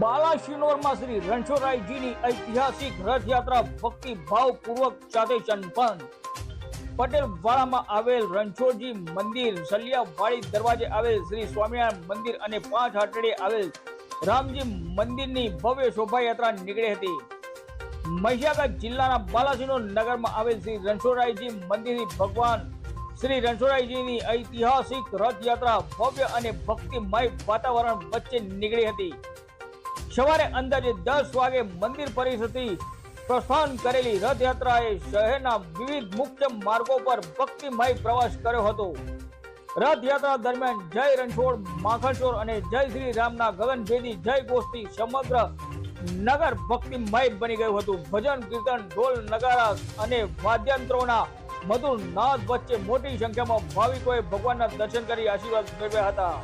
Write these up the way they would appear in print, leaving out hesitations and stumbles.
બાલાસિનોરમાં શ્રી રણછોડરાયજીની ઐતિહાસિક રથયાત્રા ભક્તિ ભાવપૂર્વક સાથે સંપન્ન. પટેલ વાડામાં આવેલ રણછોડજી મંદિર, સલિયાવાડી દરવાજે આવેલ શ્રી સ્વામિનારાયણ મંદિર અને 5 હાટડીએ આવેલ રામજી મંદિરની ભવ્ય શોભાયાત્રા નીકળી હતી. મહીસાગર જિલ્લાના બાલાસિનોર નગરમાં આવેલ શ્રી રણછોડરાયજી મંદિરથી ભગવાન શ્રી રણછોડરાયજીની ઐતિહાસિક રથયાત્રા ભવ્ય અને ભક્તિમય વાતાવરણ વચ્ચે નીકળી હતી. સવારે અંદાજે 10 વાગે મંદિર પરિસરથી પ્રસ્થાન કરેલી રથયાત્રાએ શહેરના વિવિધ મુખ્ય માર્ગો પર ભક્તિમય પ્રવાસ કર્યો હતો. રથયાત્રા દરમિયાન જય રણછોડ, માખણચોર અને જય શ્રી રામના ગગનભેદી જય ઘોષથી સમગ્ર નગર ભક્તિમય બની ગયું હતું. ભજન, કીર્તન, ઢોલ, નગારા અને વાદ્યંત્રોના મધુર નાદ વચ્ચે મોટી સંખ્યામાં ભાવિકોએ ભગવાનના દર્શન કરી આશીર્વાદ મેળવ્યા હતા.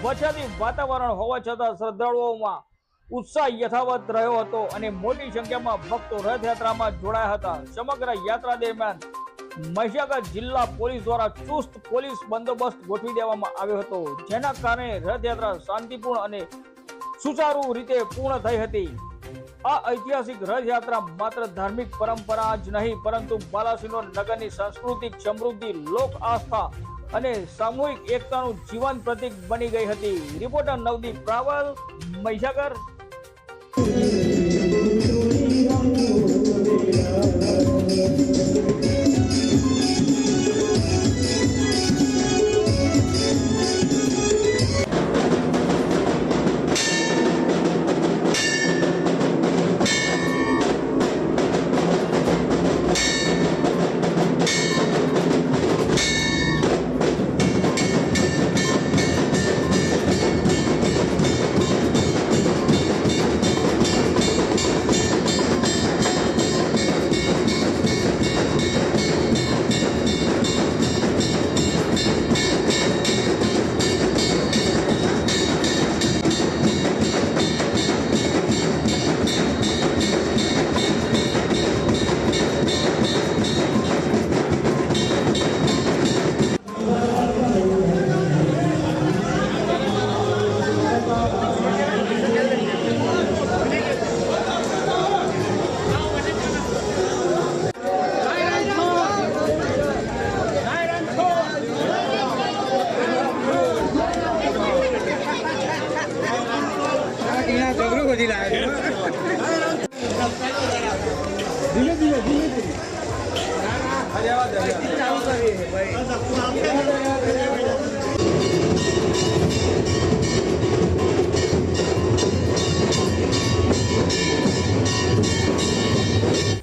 વરસાદી વાતાવરણ હોવા છતાં શ્રદ્ધાળુઓમાં ઉત્સાહ યથાવત રહ્યો હતો અને મોટી સંખ્યામાં ભક્તો રથયાત્રામાં જોડાયા હતા. સમગ્ર યાત્રા દરમિયાન મહીસાગર જિલ્લા પોલીસ દ્વારા ચુસ્ત પોલીસ બંદોબસ્ત ગોઠવી દેવામાં આવ્યો હતો, જેના કારણે રથયાત્રા શાંતિપૂર્ણ અને સુચારુ રીતે પૂર્ણ થઈ હતી. આ ઐતિહાસિક રથયાત્રા માત્ર ધાર્મિક પરંપરા જ નહીં, પરંતુ બાલાસિનોર નગરની સાંસ્કૃતિક સમૃદ્ધિ, લોક આસ્થા અને સામૂહિક એકતાનું જીવંત પ્રતીક બની ગઈ હતી. રિપોર્ટર નવદીપ રાવલ, મહીસાગર. धीरे धीरे